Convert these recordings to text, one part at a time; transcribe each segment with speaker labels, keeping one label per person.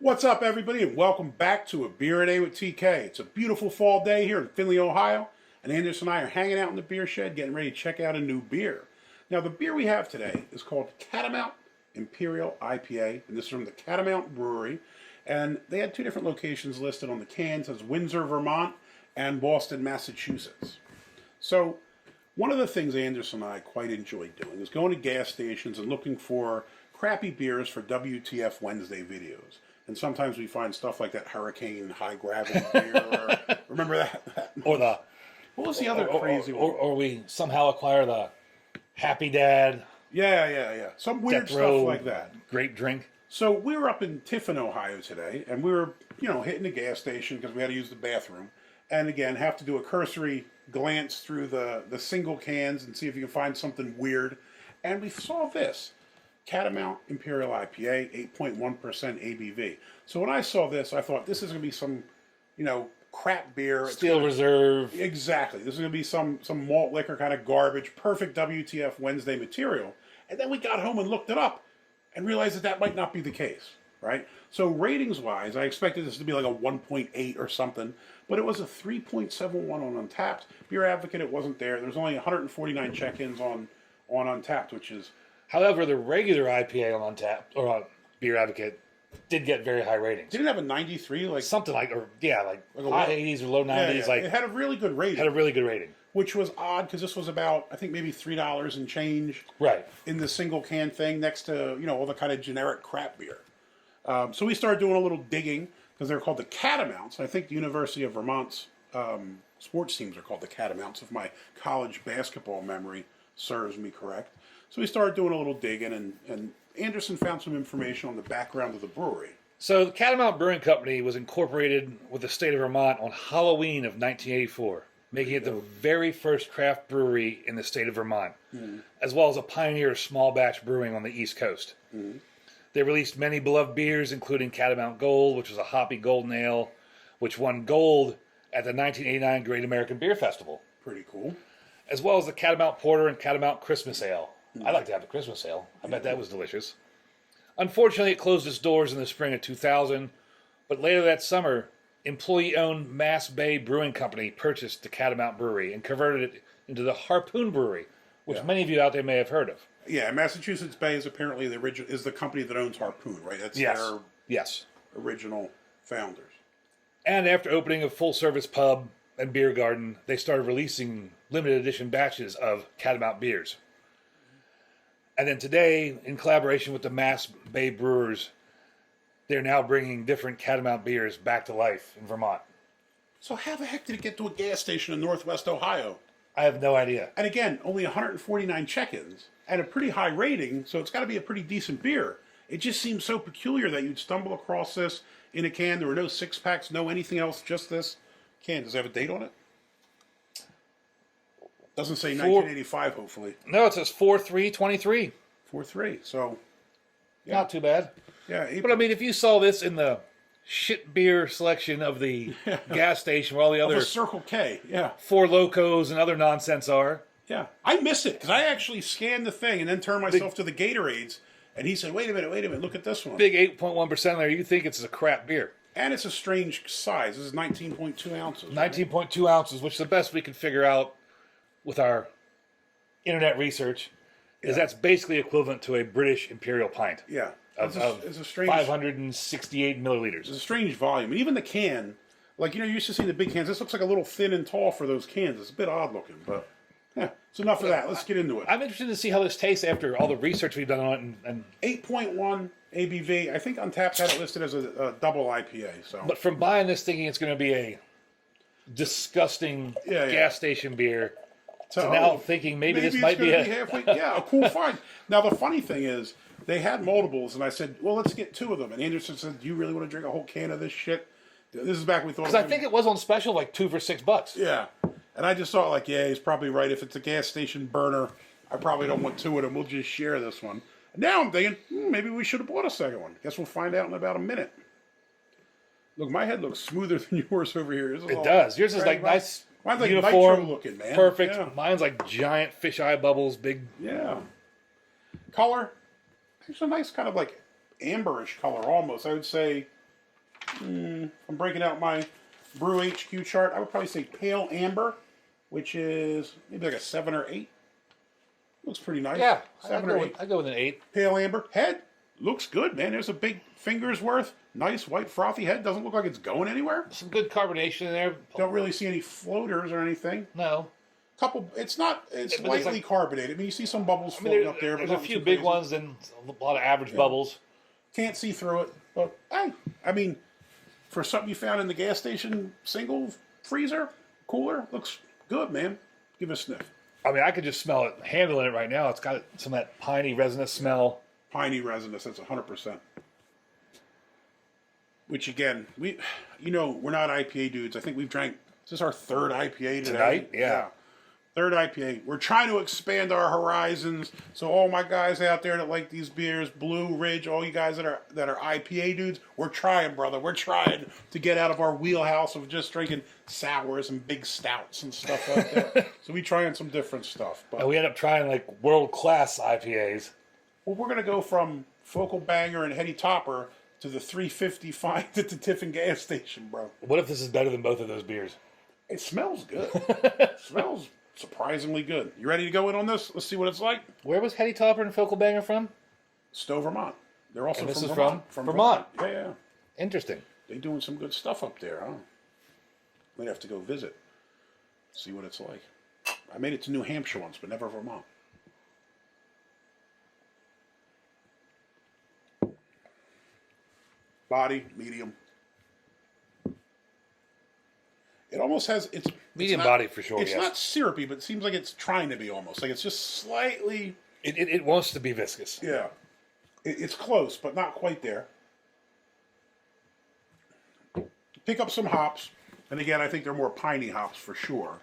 Speaker 1: What's up, everybody, and welcome back to A Beer a Day with TK. It's a beautiful fall day here in Findlay, Ohio, and Anders and I are hanging out in the beer shed getting ready to check out a new beer. Now, the beer we have today is called Catamount Imperial IPA, and this is from the Catamount Brewery, and they had two different locations listed on the cans as Windsor, Vermont, and Boston, Massachusetts. So, one of the things Anders and I quite enjoy doing is going to gas stations and looking for crappy beers for WTF Wednesday videos. And sometimes we find stuff like that Hurricane High Gravity beer. Or, remember that?
Speaker 2: Or the...
Speaker 1: What was the other crazy one?
Speaker 2: Or we somehow acquire the Happy Dad.
Speaker 1: Yeah. Some weird stuff like that.
Speaker 2: Great drink.
Speaker 1: So we were up in Tiffin, Ohio today, and we were, hitting the gas station because we had to use the bathroom. And again, have to do a cursory glance through the single cans and see if you can find something weird. And we saw this. Catamount Imperial IPA, 8.1% ABV. So when I saw this, I thought this is going to be some, crap beer.
Speaker 2: Steel Reserve.
Speaker 1: Exactly. This is going to be some malt liquor kind of garbage, perfect WTF Wednesday material. And then we got home and looked it up and realized that might not be the case, right? So ratings-wise, I expected this to be like a 1.8 or something, but it was a 3.71 on Untappd. Beer Advocate, it wasn't there. There's only 149 check-ins on Untappd, which is...
Speaker 2: However, the regular IPA on Untappd, or on Beer Advocate, did get very high ratings.
Speaker 1: Didn't it have a 93?
Speaker 2: Something like high 80s or low 90s.
Speaker 1: Yeah. It had a really good rating.
Speaker 2: Had a really good rating.
Speaker 1: Which was odd, because this was about, I think, maybe $3 and change.
Speaker 2: Right.
Speaker 1: In the single can thing next to, all the kind of generic crap beer. So we started doing a little digging, because they're called the Catamounts. I think the University of Vermont's sports teams are called the Catamounts, if my college basketball memory serves me correct. So we started doing a little digging, and Anderson found some information on the background of the brewery.
Speaker 2: So the Catamount Brewing Company was incorporated with the state of Vermont on Halloween of 1984, making it the very first craft brewery in the state of Vermont, as well as a pioneer of small batch brewing on the East Coast. They released many beloved beers, including Catamount Gold, which was a hoppy golden ale, which won gold at the 1989 Great American Beer Festival.
Speaker 1: Pretty cool.
Speaker 2: As well as the Catamount Porter and Catamount Christmas Ale. I like to have the Christmas ale. I bet that was delicious. Unfortunately, it closed its doors in the spring of 2000, but later that summer, employee-owned Mass Bay Brewing Company purchased the Catamount Brewery and converted it into the Harpoon Brewery, which many of you out there may have heard of.
Speaker 1: Yeah, Massachusetts Bay is apparently the company that owns Harpoon, right? That's their original founders. And
Speaker 2: after opening a full-service pub and beer garden, they started releasing limited edition batches of Catamount beers. And then today, in collaboration with the Mass Bay Brewers, they're now bringing different Catamount beers back to life in Vermont.
Speaker 1: So how the heck did it get to a gas station in Northwest Ohio?
Speaker 2: I have no idea.
Speaker 1: And again, only 149 check-ins and a pretty high rating, so it's got to be a pretty decent beer. It just seems so peculiar that you'd stumble across this in a can. There were no six-packs, no anything else, just this can. Does it have a date on it? Doesn't say 1985, hopefully.
Speaker 2: No, it says 4/3/23.
Speaker 1: 4/3, so...
Speaker 2: Yeah. Not too bad.
Speaker 1: Yeah.
Speaker 2: But I mean, if you saw this in the shit beer selection of the gas station where all the other...
Speaker 1: Circle K, yeah.
Speaker 2: Four Locos and other nonsense are.
Speaker 1: Yeah. I miss it, because I actually scanned the thing and then turned myself to the Gatorades, and he said, wait a minute, look at this one.
Speaker 2: Big 8.1% there. You think it's a crap beer.
Speaker 1: And it's a strange size. This is 19.2 ounces.
Speaker 2: 19.2 ounces, which is the best we could figure out with our internet research, is that's basically equivalent to a British Imperial pint.
Speaker 1: Yeah.
Speaker 2: It's a strange 568 milliliters.
Speaker 1: It's a strange volume. And even the can, you used to see the big cans. This looks like a little thin and tall for those cans. It's a bit odd looking, but yeah. It's enough of that. Let's get into it.
Speaker 2: I'm interested to see how this tastes after all the research we've done on it. And
Speaker 1: 8.1 ABV. I think Untappd had it listed as a double IPA. So,
Speaker 2: but from buying this thinking it's going to be a disgusting gas station beer, so now thinking maybe this might be
Speaker 1: a cool find. Now the funny thing is, they had multiples, and I said, well, let's get two of them. And Anderson said, do you really want to drink a whole can of this shit? This is back when we thought...
Speaker 2: Because I think it was on special, like 2 for $6.
Speaker 1: Yeah. And I just thought, he's probably right. If it's a gas station burner, I probably don't want two of them. We'll just share this one. And now I'm thinking, maybe we should have bought a second one. Guess we'll find out in about a minute. Look, my head looks smoother than yours over here.
Speaker 2: It does. Yours is nice...
Speaker 1: Mine's like
Speaker 2: uniform
Speaker 1: nitro looking, man.
Speaker 2: Perfect.
Speaker 1: Yeah.
Speaker 2: Mine's like giant fisheye bubbles, big.
Speaker 1: Yeah. Color, it's a nice kind of amberish color almost. I would say I'm breaking out my Brew HQ chart. I would probably say pale amber, which is maybe like a 7 or 8. Looks pretty nice.
Speaker 2: Yeah,
Speaker 1: 7 or 8.
Speaker 2: I go with an 8.
Speaker 1: Pale amber head looks good, man. There's a big finger's worth. Nice white frothy head. Doesn't look like it's going anywhere.
Speaker 2: Some good carbonation in there.
Speaker 1: Don't really see any floaters or anything.
Speaker 2: No.
Speaker 1: Couple. It's lightly
Speaker 2: like,
Speaker 1: carbonated. I mean, you see some bubbles floating up there. But
Speaker 2: There's a few big ones and a lot of average bubbles.
Speaker 1: Can't see through it. But hey, I mean, for something you found in the gas station single freezer cooler, looks good, man. Give it a sniff.
Speaker 2: I mean, I could just smell it, handling it right now. It's got some of that piney resinous smell.
Speaker 1: Piney resinous, that's 100%. Which again, we're not IPA dudes. I think we've drank, is this our third IPA
Speaker 2: Tonight? Yeah.
Speaker 1: Third IPA. We're trying to expand our horizons. So all my guys out there that like these beers, Blue Ridge, all you guys that are IPA dudes, we're trying, brother. We're trying to get out of our wheelhouse of just drinking sours and big stouts and stuff like that. So we trying some different stuff. But
Speaker 2: And we end up trying like world-class IPAs.
Speaker 1: well, we're gonna go from Focal Banger and Heady Topper to the 350 find at the Tiffin gas station, bro.
Speaker 2: What if this is better than both of those beers?
Speaker 1: It smells good. It smells surprisingly good. You ready to go in on this? Let's see what it's like.
Speaker 2: Where was Heady Topper and Focal Banger from?
Speaker 1: Stowe, Vermont. They're also
Speaker 2: And this
Speaker 1: from
Speaker 2: is
Speaker 1: Vermont.
Speaker 2: from Vermont.
Speaker 1: Yeah.
Speaker 2: Interesting.
Speaker 1: They're doing some good stuff up there, huh? Might have to go visit. See what it's like. I made it to New Hampshire once, but never Vermont. Body, medium. It almost has
Speaker 2: Medium
Speaker 1: it's not-
Speaker 2: body for sure,
Speaker 1: It's
Speaker 2: yes.
Speaker 1: not syrupy, but it seems like it's trying to be almost. Like it's just slightly.
Speaker 2: It wants to be viscous.
Speaker 1: Yeah. It's close, but not quite there. Pick up some hops. And again, I think they're more piney hops for sure.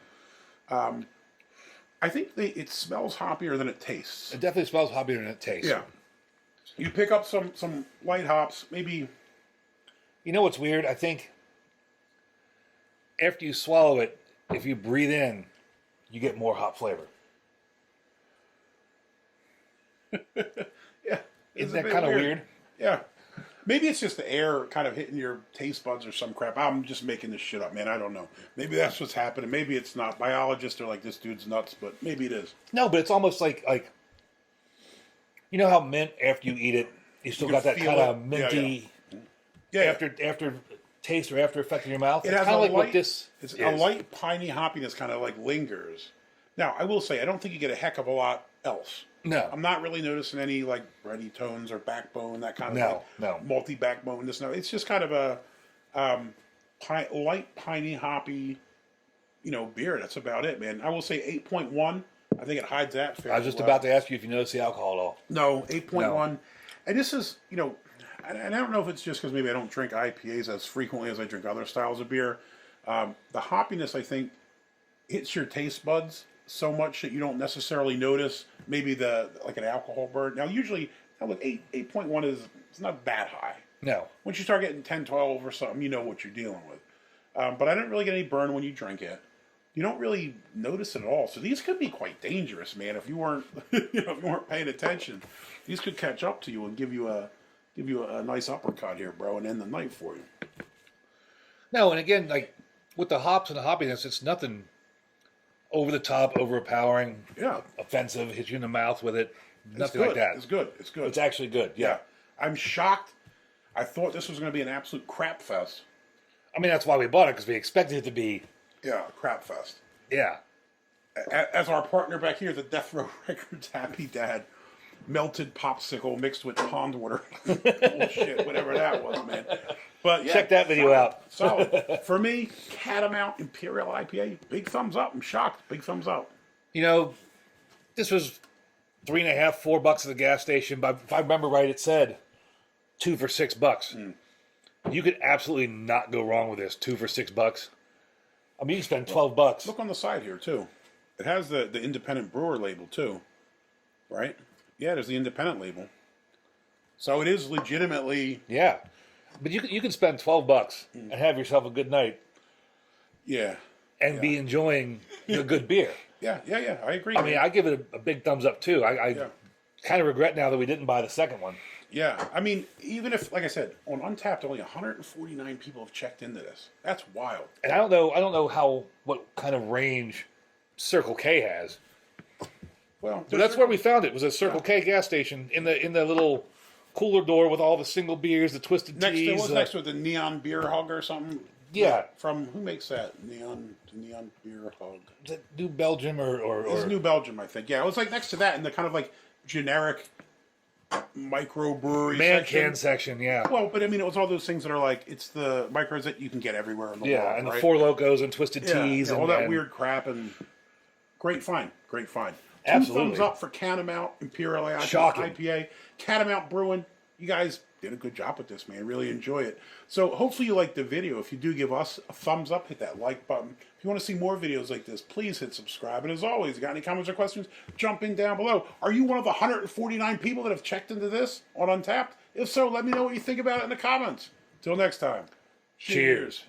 Speaker 1: I think it smells hoppier than it tastes.
Speaker 2: It definitely smells hoppier than it tastes.
Speaker 1: Yeah. You pick up some light hops, maybe.
Speaker 2: You know what's weird? I think after you swallow it, if you breathe in, you get more hop flavor.
Speaker 1: Yeah.
Speaker 2: Isn't that kind of weird?
Speaker 1: Yeah. Maybe it's just the air kind of hitting your taste buds or some crap. I'm just making this shit up, man. I don't know. Maybe that's what's happening. Maybe it's not. Biologists are like, this dude's nuts, but maybe it is.
Speaker 2: No, but it's almost like you know how mint after you eat it, you still
Speaker 1: You
Speaker 2: got
Speaker 1: can
Speaker 2: that
Speaker 1: feel
Speaker 2: kind of
Speaker 1: it.
Speaker 2: minty
Speaker 1: Yeah.
Speaker 2: after taste or after effect in your mouth.
Speaker 1: It
Speaker 2: It's
Speaker 1: has
Speaker 2: kind
Speaker 1: a
Speaker 2: of like
Speaker 1: light,
Speaker 2: what this
Speaker 1: it's
Speaker 2: is.
Speaker 1: a light piney hoppiness kind of like lingers. Now, I will say, I don't think you get a heck of a lot else.
Speaker 2: No.
Speaker 1: I'm not really noticing any like bready tones or backbone, that kind of
Speaker 2: No.
Speaker 1: multi-backbone. It's just kind of a light piney hoppy, beer. That's about it, man. I will say 8.1. I think it hides that fairly
Speaker 2: I was just
Speaker 1: well.
Speaker 2: about to ask you if you notice the alcohol at all.
Speaker 1: No, 8.1.
Speaker 2: No.
Speaker 1: And this is, and I don't know if it's just because maybe I don't drink IPAs as frequently as I drink other styles of beer. The hoppiness, I think, hits your taste buds so much that you don't necessarily notice maybe like an alcohol burn. Now, usually, look, 8.1 it's not that high.
Speaker 2: No.
Speaker 1: Once you start getting 10, 12 or something, you know what you're dealing with. But I didn't really get any burn when you drink it. You don't really notice it at all. So these could be quite dangerous, man. If you weren't, if you weren't paying attention, these could catch up to you and give you a nice uppercut here, bro, and end the night for you.
Speaker 2: No, and again, like with the hops and the hoppiness, it's nothing over the top, overpowering,
Speaker 1: Yeah,
Speaker 2: offensive, hit you in the mouth with it.
Speaker 1: it's
Speaker 2: Nothing
Speaker 1: good.
Speaker 2: like that.
Speaker 1: It's good. It's good.
Speaker 2: It's actually good. Yeah.
Speaker 1: I'm shocked. I thought this was going to be an absolute crap fest.
Speaker 2: I mean, that's why we bought it, because we expected it to be.
Speaker 1: Yeah, a crap fest.
Speaker 2: Yeah.
Speaker 1: As our partner back here, the Death Row Records Happy Dad, melted popsicle mixed with pond water. Bullshit, whatever that was, man. But yeah,
Speaker 2: Check that video
Speaker 1: solid,
Speaker 2: out.
Speaker 1: Solid. For me, Catamount Imperial IPA, big thumbs up. I'm shocked. Big thumbs up.
Speaker 2: This was $3.50, $4 at the gas station. But if I remember right, it said 2 for $6. You could absolutely not go wrong with this. 2 for $6. I mean, you can spend $12.
Speaker 1: Look on the side here, too. It has the independent brewer label, too. Right? Yeah, there's the independent label. So it is legitimately...
Speaker 2: Yeah. But you can spend $12 and have yourself a good night
Speaker 1: Yeah.
Speaker 2: and be enjoying a good beer.
Speaker 1: Yeah. I agree.
Speaker 2: I mean, I give it a big thumbs up, too. I
Speaker 1: Yeah.
Speaker 2: kind of regret now that we didn't buy the second one.
Speaker 1: Yeah, I mean, even if, like I said, on Untappd, only 149 people have checked into this. That's wild.
Speaker 2: And I don't know what kind of range Circle K has.
Speaker 1: Well,
Speaker 2: But that's where we found it. It was a Circle K gas station in the little cooler door with all the single beers, the twisted teas.
Speaker 1: What's next with the Neon Beer Hug or something?
Speaker 2: Yeah.
Speaker 1: From, who makes that? Neon Beer Hug.
Speaker 2: Is it New Belgium or
Speaker 1: It's New Belgium, I think. Yeah, it was like next to that in the kind of like generic microbrewery
Speaker 2: man
Speaker 1: section.
Speaker 2: can section, yeah.
Speaker 1: Well, but I mean, it was all those things that are like, it's the micros that you can get everywhere in the world.
Speaker 2: Yeah, and
Speaker 1: right?
Speaker 2: the Four Locos and Twisted Teas.
Speaker 1: Yeah,
Speaker 2: and
Speaker 1: all that
Speaker 2: and
Speaker 1: weird crap, and great find. Great find.
Speaker 2: Absolutely.
Speaker 1: 2 thumbs up for Catamount Imperial
Speaker 2: Shocking.
Speaker 1: IPA. Catamount Brewing. You guys did a good job with this, man. Really enjoy it. So hopefully you liked the video. If you do, give us a thumbs up. Hit that like button. If you want to see more videos like this, please hit subscribe. And as always, you got any comments or questions, jump in down below. Are you one of the 149 people that have checked into this on Untappd? If so, let me know what you think about it in the comments. Till next time.
Speaker 2: Cheers.